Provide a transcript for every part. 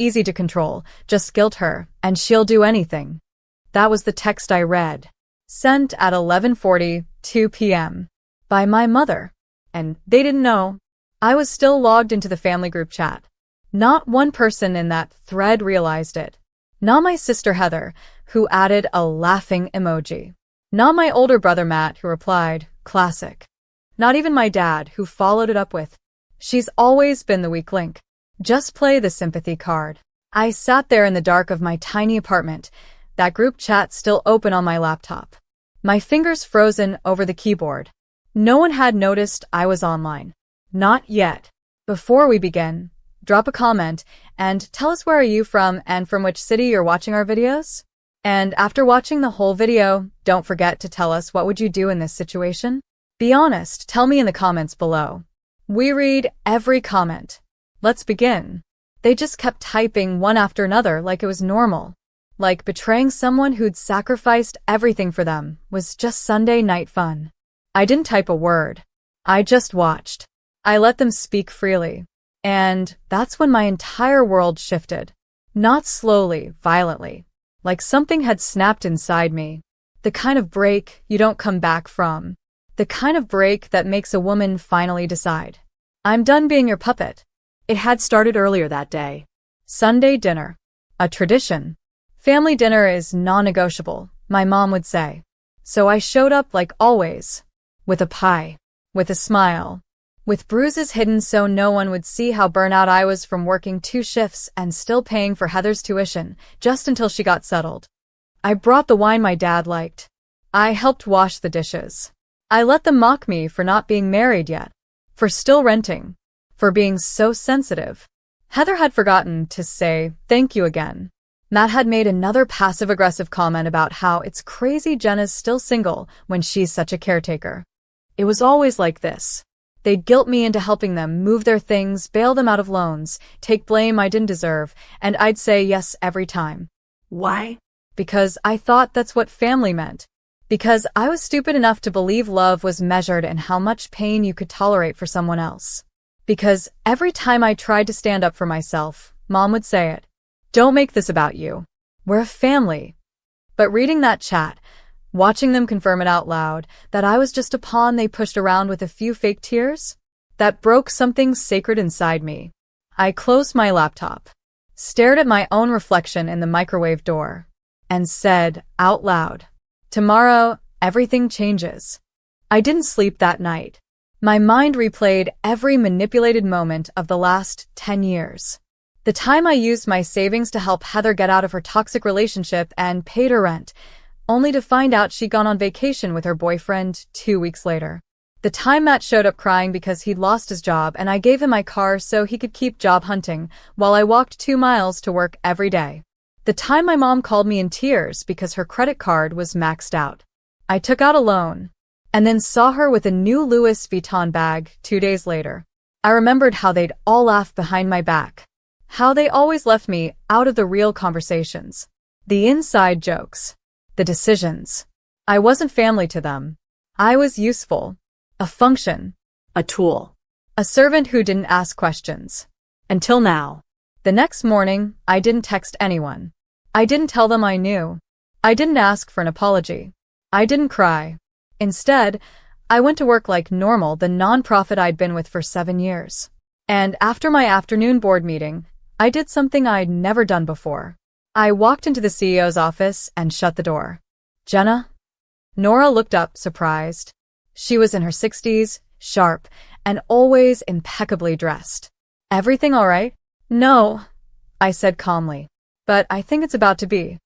easy to control. Just guilt her, and she'll do anything. That was the text I read. Sent at 11:42 p.m. by my mother. And they didn't know. I was still logged into the family group chat. Not one person in that thread realized it. Not my sister Heather, who added a laughing emoji. Not my older brother Matt, who replied, "Classic." Not even my dad, who followed it up with, "She's always been the weak link. Just play the sympathy card." I sat there in the dark of my tiny apartment, that group chat still open on my laptop. My fingers frozen over the keyboard. No one had noticed I was online. Not yet. Before we begin, drop a comment and tell us where are you from and from which city you're watching our videos. And after watching the whole video, don't forget to tell us what would you do in this situation? Be honest, tell me in the comments below. We read every comment. Let's begin. They just kept typing one after another like it was normal. Like betraying someone who'd sacrificed everything for them was just Sunday night fun. I didn't type a word. I just watched. I let them speak freely. And that's when my entire world shifted. Not slowly, violently. Like something had snapped inside me. The kind of break you don't come back from. The kind of break that makes a woman finally decide, "I'm done being your puppet." It had started earlier that day. Sunday dinner. A tradition. Family dinner is non-negotiable, my mom would say. So I showed up like always. With a pie. With a smile. With bruises hidden so no one would see how burnt out I was from working 2 shifts and still paying for Heather's tuition, just until she got settled. I brought the wine my dad liked. I helped wash the dishes. I let them mock me for not being married yet. For still renting. For being so sensitive. Heather had forgotten to say thank you again. Matt had made another passive-aggressive comment about how it's crazy Jenna's still single when she's such a caretaker. It was always like this. They'd guilt me into helping them move their things, bail them out of loans, take blame I didn't deserve, and I'd say yes every time. Why? Because I thought that's what family meant. Because I was stupid enough to believe love was measured in how much pain you could tolerate for someone else. Because every time I tried to stand up for myself, Mom would say it. "Don't make this about you. We're a family." But reading that chat, watching them confirm it out loud, that I was just a pawn they pushed around with a few fake tears, that broke something sacred inside me. I closed my laptop, stared at my own reflection in the microwave door, and said out loud, "Tomorrow, everything changes." I didn't sleep that night. My mind replayed every manipulated moment of the last 10 years. The time I used my savings to help Heather get out of her toxic relationship and paid her rent, only to find out she'd gone on vacation with her boyfriend 2 weeks later. The time Matt showed up crying because he'd lost his job and I gave him my car so he could keep job hunting while I walked 2 miles to work every day. The time my mom called me in tears because her credit card was maxed out. I took out a loan and then saw her with a new Louis Vuitton bag 2 days later. I remembered how they'd all laugh behind my back. How they always left me out of the real conversations. The inside jokes. The decisions. I wasn't family to them. I was useful. A function. A tool. A servant who didn't ask questions. Until now. The next morning, I didn't text anyone. I didn't tell them I knew. I didn't ask for an apology. I didn't cry. Instead, I went to work like normal, the nonprofit I'd been with for 7 years. And after my afternoon board meeting, I did something I'd never done before. I walked into the CEO's office and shut the door. "Jenna?" Nora looked up, surprised. She was in her 60s, sharp, and always impeccably dressed. "Everything all right?" "No," I said calmly. "But I think it's about to be."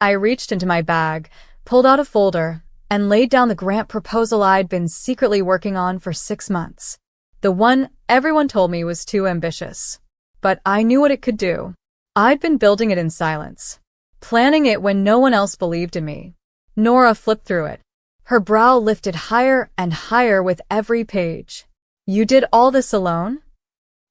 I reached into my bag, pulled out a folder, and laid down the grant proposal I'd been secretly working on for 6 months. The one everyone told me was too ambitious. But I knew what it could do. I'd been building it in silence, planning it when no one else believed in me. Nora flipped through it. Her brow lifted higher and higher with every page. "You did all this alone?"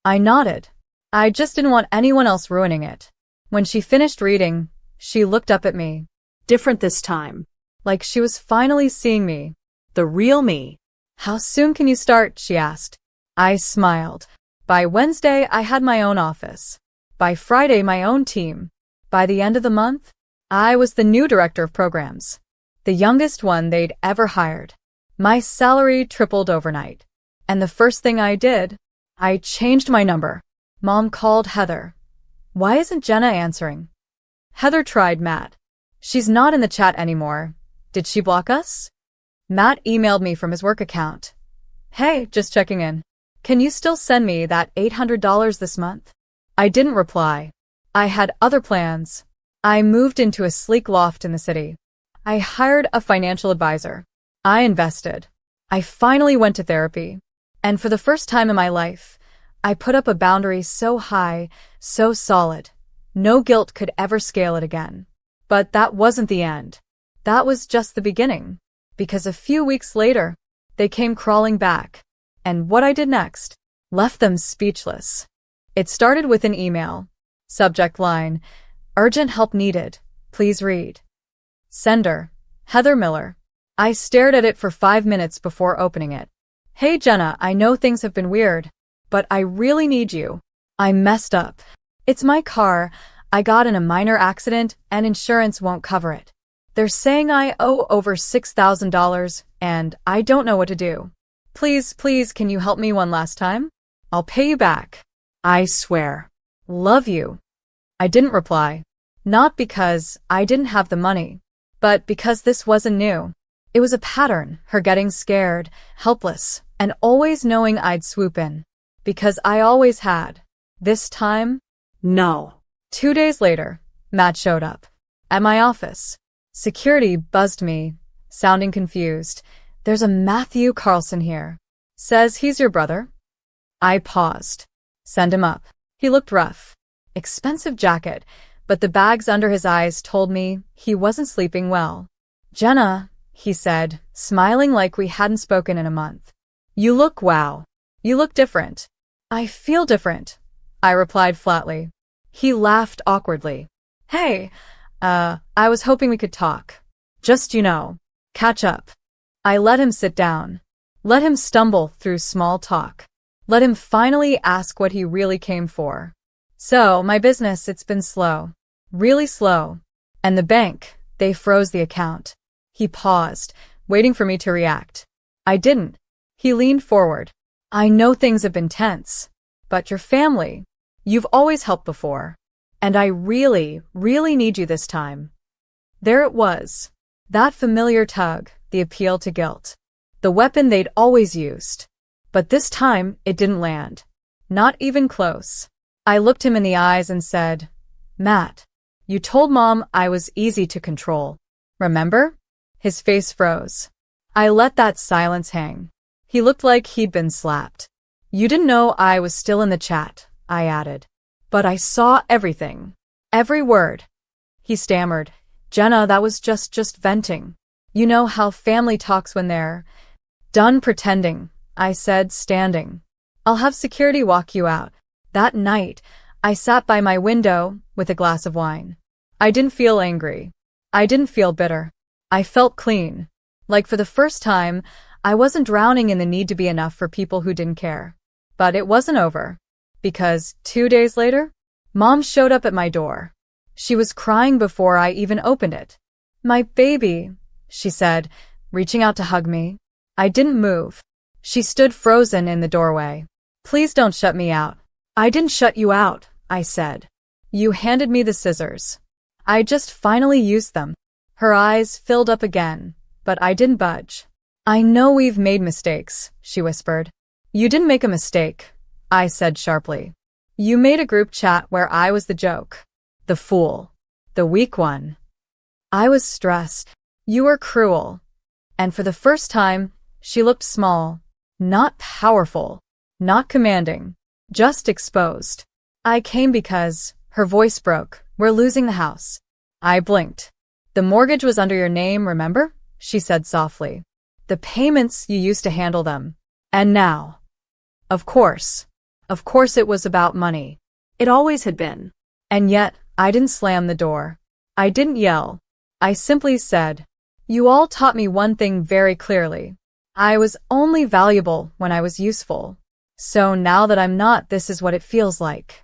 I nodded. I just didn't want anyone else ruining it. When she finished reading, she looked up at me. Different this time. Like she was finally seeing me. The real me. "How soon can you start?" she asked. I smiled. By Wednesday, I had my own office. By Friday, my own team. By the end of the month, I was the new director of programs, the youngest one they'd ever hired. My salary tripled overnight. And the first thing I did, I changed my number. Mom called Heather. Why isn't Jenna answering? Heather tried Matt. She's not in the chat anymore. Did she block us? Matt emailed me from his work account. Hey, just checking in. Can you still send me that $800 this month? I didn't reply. I had other plans. I moved into a sleek loft in the city. I hired a financial advisor. I invested. I finally went to therapy. And for the first time in my life, I put up a boundary so high, so solid. No guilt could ever scale it again. But that wasn't the end. That was just the beginning. Because a few weeks later, they came crawling back. And what I did next left them speechless. It started with an email. Subject line, urgent help needed. Please read. Sender, Heather Miller. I stared at it for 5 minutes before opening it. Hey Jenna, I know things have been weird, but I really need you. I messed up. It's my car. I got in a minor accident and insurance won't cover it. They're saying I owe over $6,000 and I don't know what to do. Please, can you help me one last time? I'll pay you back. I swear. Love you. I didn't reply. Not because I didn't have the money, but because this wasn't new. It was a pattern, her getting scared, helpless, and always knowing I'd swoop in. Because I always had. This time, No. 2 days later, Matt showed up. At my office. Security buzzed me, sounding confused. There's a Matthew Carlson here. Says he's your brother. I paused. Send him up. He looked rough. Expensive jacket, but the bags under his eyes told me he wasn't sleeping well. Jenna, he said, smiling like we hadn't spoken in a month. You look wow. You look different. I feel different, I replied flatly. He laughed awkwardly. Hey, I was hoping we could talk. Just, catch up. I let him sit down. Let him stumble through small talk. Let him finally ask what he really came for. So, my business, it's been slow. Really slow. And the bank, they froze the account. He paused, waiting for me to react. I didn't. He leaned forward. I know things have been tense, but your family, you've always helped before. And I really, really need you this time. There it was. That familiar tug, the appeal to guilt. The weapon they'd always used. But this time, it didn't land. Not even close. I looked him in the eyes and said, Matt, you told Mom I was easy to control. Remember? His face froze. I let that silence hang. He looked like he'd been slapped. You didn't know I was still in the chat, I added. But I saw everything. Every word. He stammered. Jenna, that was just venting. You know how family talks when they're done pretending, I said, standing. I'll have security walk you out. That night, I sat by my window with a glass of wine. I didn't feel angry. I didn't feel bitter. I felt clean. Like for the first time, I wasn't drowning in the need to be enough for people who didn't care. But it wasn't over. Because 2 days later, Mom showed up at my door. She was crying before I even opened it. My baby, she said, reaching out to hug me. I didn't move. She stood frozen in the doorway. Please don't shut me out. I didn't shut you out, I said. You handed me the scissors. I just finally used them. Her eyes filled up again, but I didn't budge. I know we've made mistakes, she whispered. You didn't make a mistake, I said sharply. You made a group chat where I was the joke. The fool. The weak one. I was stressed. You were cruel. And for the first time, she looked small. Not powerful. Not commanding. Just exposed. I came because, her voice broke, we're losing the house. I blinked. The mortgage was under your name, remember? She said softly. The payments you used to handle them. And now. Of course it was about money. It always had been. And yet, I didn't slam the door. I didn't yell. I simply said, you all taught me one thing very clearly. I was only valuable when I was useful. So now that I'm not, this is what it feels like.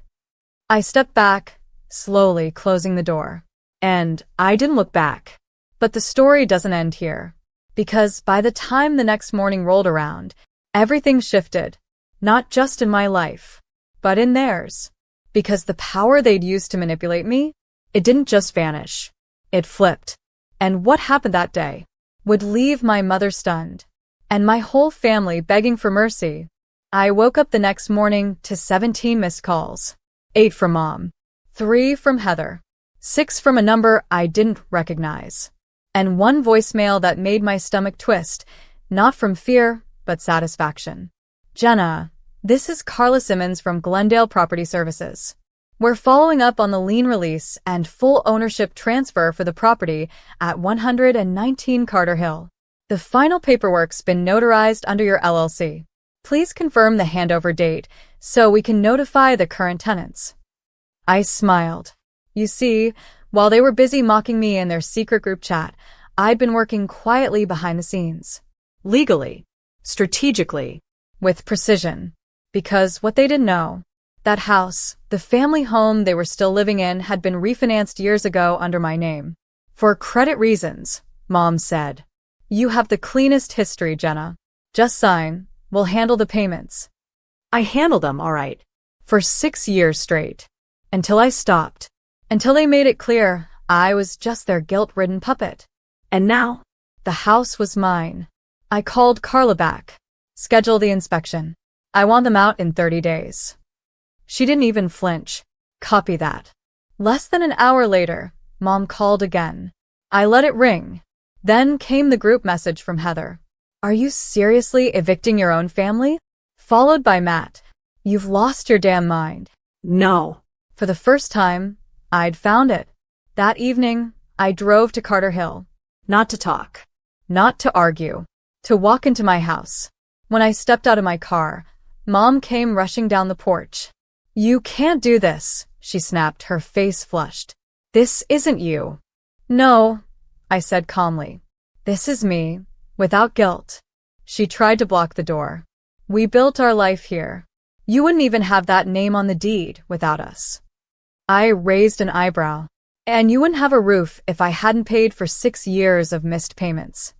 I stepped back, slowly closing the door. And I didn't look back. But the story doesn't end here. Because by the time the next morning rolled around, everything shifted. Not just in my life, but in theirs. Because the power they'd used to manipulate me, it didn't just vanish. It flipped. And what happened that day would leave my mother stunned, and my whole family begging for mercy. I woke up the next morning to 17 missed calls. 8 from Mom, 3 from Heather, 6 from a number I didn't recognize, and 1 voicemail that made my stomach twist, not from fear, but satisfaction. Jenna, this is Carla Simmons from Glendale Property Services. We're following up on the lien release and full ownership transfer for the property at 119 Carter Hill. The final paperwork's been notarized under your LLC. Please confirm the handover date so we can notify the current tenants. I smiled. You see, while they were busy mocking me in their secret group chat, I'd been working quietly behind the scenes. Legally, strategically, with precision. Because what they didn't know, that house, the family home they were still living in, had been refinanced years ago under my name. For credit reasons, Mom said. You have the cleanest history, Jenna. Just sign. We'll handle the payments. I handled them, all right. For 6 years straight. Until I stopped. Until they made it clear I was just their guilt-ridden puppet. And now, the house was mine. I called Carla back. Schedule the inspection. I want them out in 30 days. She didn't even flinch. Copy that. Less than an hour later, Mom called again. I let it ring. Then came the group message from Heather. Are you seriously evicting your own family? Followed by Matt. You've lost your damn mind. No. For the first time, I'd found it. That evening, I drove to Carter Hill. Not to talk. Not to argue. To walk into my house. When I stepped out of my car, Mom came rushing down the porch. You can't do this, she snapped, her face flushed. This isn't you. No, I said calmly. This is me, without guilt. She tried to block the door. We built our life here. You wouldn't even have that name on the deed without us. I raised an eyebrow. And you wouldn't have a roof if I hadn't paid for 6 years of missed payments.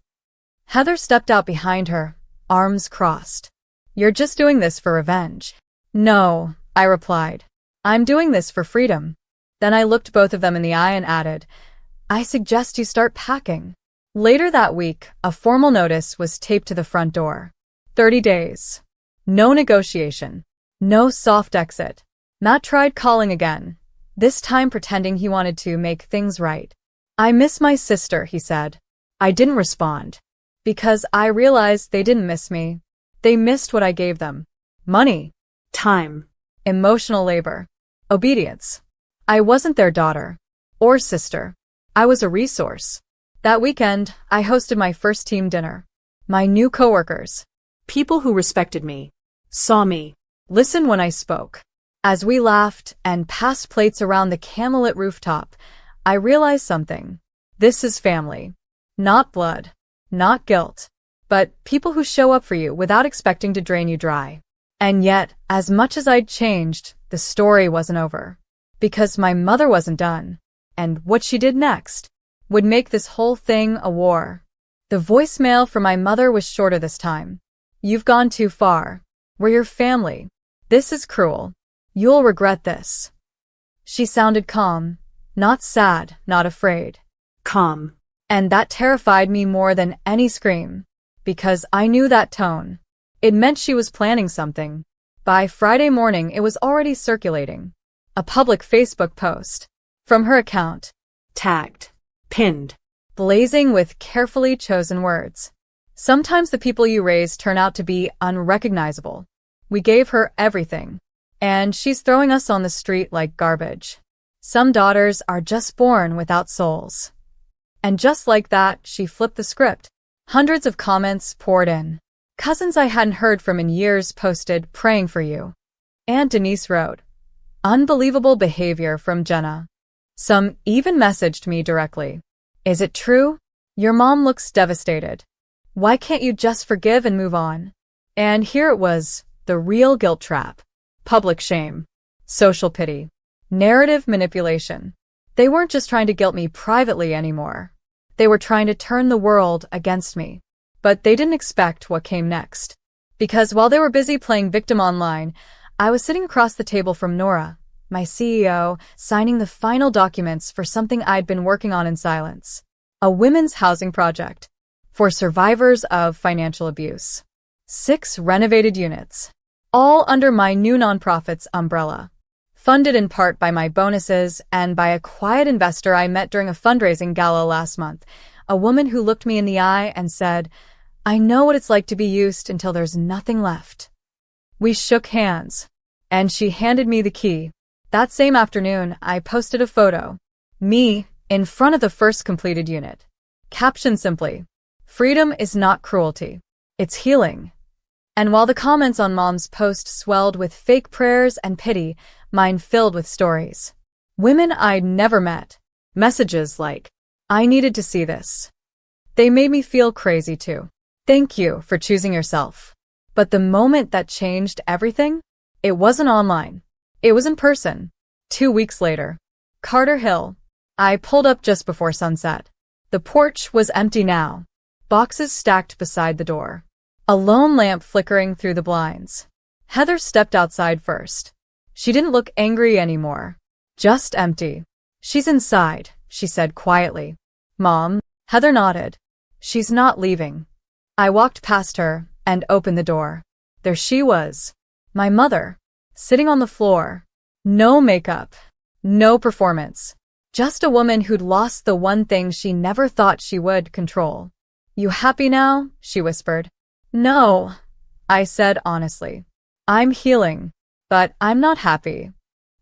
Heather stepped out behind her, arms crossed. You're just doing this for revenge. No, I replied. I'm doing this for freedom. Then I looked both of them in the eye and added, I suggest you start packing. Later that week, a formal notice was taped to the front door. 30 days. No negotiation. No soft exit. Matt tried calling again, this time pretending he wanted to make things right. I miss my sister, he said. I didn't respond. Because I realized they didn't miss me. They missed what I gave them. Money. Time. Emotional labor. Obedience. I wasn't their daughter. Or sister. I was a resource. That weekend, I hosted my first team dinner. My new coworkers. People who respected me. Saw me. Listened when I spoke. As we laughed and passed plates around the candlelit rooftop, I realized something. This is family. Not blood. Not guilt. But people who show up for you without expecting to drain you dry. And yet, as much as I'd changed, the story wasn't over. Because my mother wasn't done. And what she did next would make this whole thing a war. The voicemail from my mother was shorter this time. You've gone too far. We're your family. This is cruel. You'll regret this. She sounded calm. Not sad, not afraid. Calm. And that terrified me more than any scream. Because I knew that tone. It meant she was planning something. By Friday morning, it was already circulating. A public Facebook post. From her account. Tagged. Pinned. Blazing with carefully chosen words. Sometimes the people you raise turn out to be unrecognizable. We gave her everything. And she's throwing us on the street like garbage. Some daughters are just born without souls. And just like that, she flipped the script. Hundreds of comments poured in. Cousins I hadn't heard from in years posted, praying for you. Aunt Denise wrote, unbelievable behavior from Jenna. Some even messaged me directly. Is it true? Your mom looks devastated. Why can't you just forgive and move on? And here it was, the real guilt trap. Public shame. Social pity. Narrative manipulation. They weren't just trying to guilt me privately anymore. They were trying to turn the world against me. But they didn't expect what came next. Because while they were busy playing victim online, I was sitting across the table from Nora, my CEO, signing the final documents for something I'd been working on in silence. A women's housing project for survivors of financial abuse. 6 renovated units, all under my new nonprofit's umbrella. Funded in part by my bonuses and by a quiet investor I met during a fundraising gala last month, a woman who looked me in the eye and said, "I know what it's like to be used until there's nothing left." We shook hands, and she handed me the key. That same afternoon, I posted a photo. Me, in front of the first completed unit. Captioned simply, "Freedom is not cruelty. It's healing." And while the comments on Mom's post swelled with fake prayers and pity, mine filled with stories. Women I'd never met. Messages like, "I needed to see this." They made me feel crazy too. Thank you for choosing yourself. But the moment that changed everything, it wasn't online. It was in person. 2 weeks later. Carter Hill. I pulled up just before sunset. The porch was empty now. Boxes stacked beside the door. A lone lamp flickering through the blinds. Heather stepped outside first. She didn't look angry anymore. Just empty. "She's inside," she said quietly. "Mom?" Heather nodded. "She's not leaving." I walked past her and opened the door. There she was. My mother. Sitting on the floor. No makeup. No performance. Just a woman who'd lost the one thing she never thought she would control. "You happy now?" she whispered. "No," I said honestly. "I'm healing, but I'm not happy."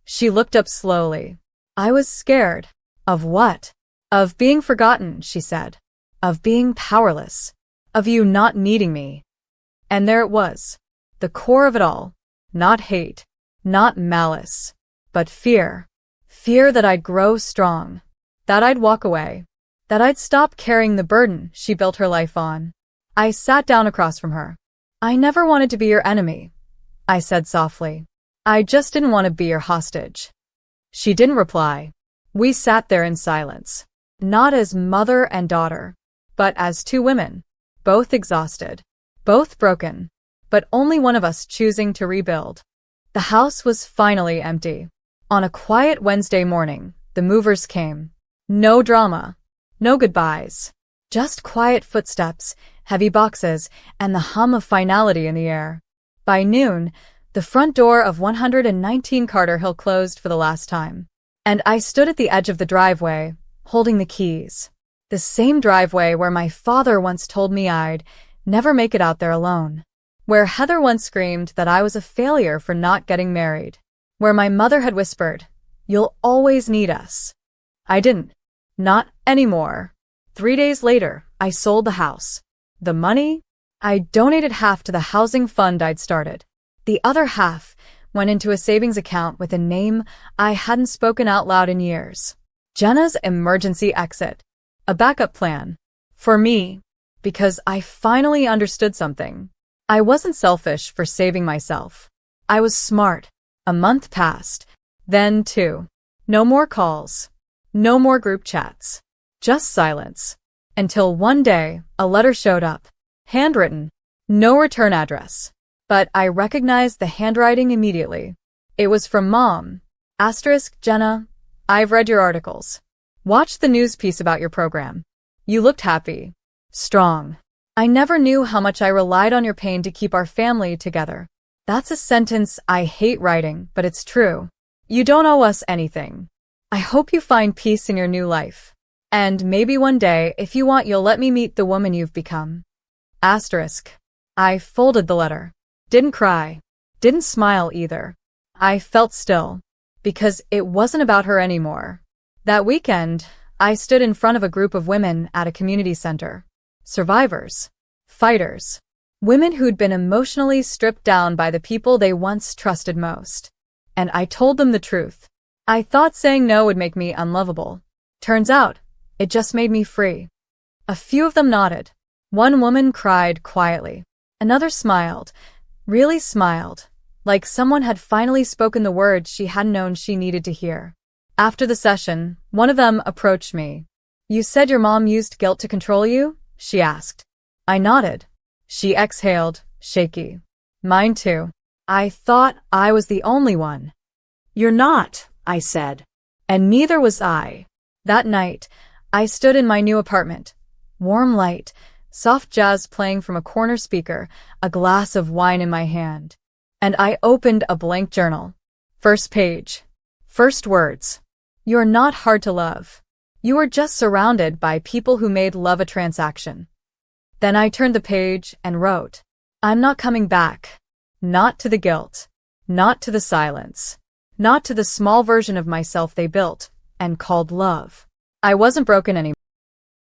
She looked up slowly. "I was scared." "Of what?" "Of being forgotten," she said. "Of being powerless. Of you not needing me." And there it was. The core of it all. Not hate. Not malice. But fear. Fear that I'd grow strong. That I'd walk away. That I'd stop carrying the burden she built her life on. I sat down across from her. "I never wanted to be your enemy," I said softly. "I just didn't want to be your hostage." She didn't reply. We sat there in silence. Not as mother and daughter, but as 2 women. Both exhausted. Both broken. But only one of us choosing to rebuild. The house was finally empty. On a quiet Wednesday morning, the movers came. No drama. No goodbyes. Just quiet footsteps, heavy boxes, and the hum of finality in the air. By noon, the front door of 119 Carter Hill closed for the last time. And I stood at the edge of the driveway, holding the keys. The same driveway where my father once told me I'd never make it out there alone. Where Heather once screamed that I was a failure for not getting married. Where my mother had whispered, "You'll always need us." I didn't. Not anymore. 3 days later, I sold the house. The money? I donated half to the housing fund I'd started. The other half went into a savings account with a name I hadn't spoken out loud in years. Jenna's emergency exit. A backup plan. For me. Because I finally understood something. I wasn't selfish for saving myself. I was smart. A month passed. Then 2. No more calls. No more group chats. Just silence. Until one day, a letter showed up. Handwritten. No return address. But I recognized the handwriting immediately. It was from Mom. "Jenna, I've read your articles. Watched the news piece about your program. You looked happy. Strong. I never knew how much I relied on your pain to keep our family together." That's a sentence I hate writing, but it's true. You don't owe us anything. I hope you find peace in your new life. And maybe one day, if you want, you'll let me meet the woman you've become. I folded the letter. Didn't cry. Didn't smile either. I felt still. Because it wasn't about her anymore. That weekend, I stood in front of a group of women at a community center. Survivors. Fighters. Women who'd been emotionally stripped down by the people they once trusted most. And I told them the truth. I thought saying no would make me unlovable. Turns out, it just made me free. A few of them nodded. One woman cried quietly. Another smiled. Really smiled. like someone had finally spoken the words she hadn't known she needed to hear. After the session, one of them approached me. "You said your mom used guilt to control you?" she asked. I nodded. She exhaled, shaky. "Mine too. I thought I was the only one." "You're not," I said. And neither was I. That night, I stood in my new apartment. Warm light, soft jazz playing from a corner speaker, a glass of wine in my hand. And I opened a blank journal. First page. First words. "You're not hard to love. You are just surrounded by people who made love a transaction." Then I turned the page and wrote, "I'm not coming back. Not to the guilt. Not to the silence. Not to the small version of myself they built and called love. I wasn't broken anymore.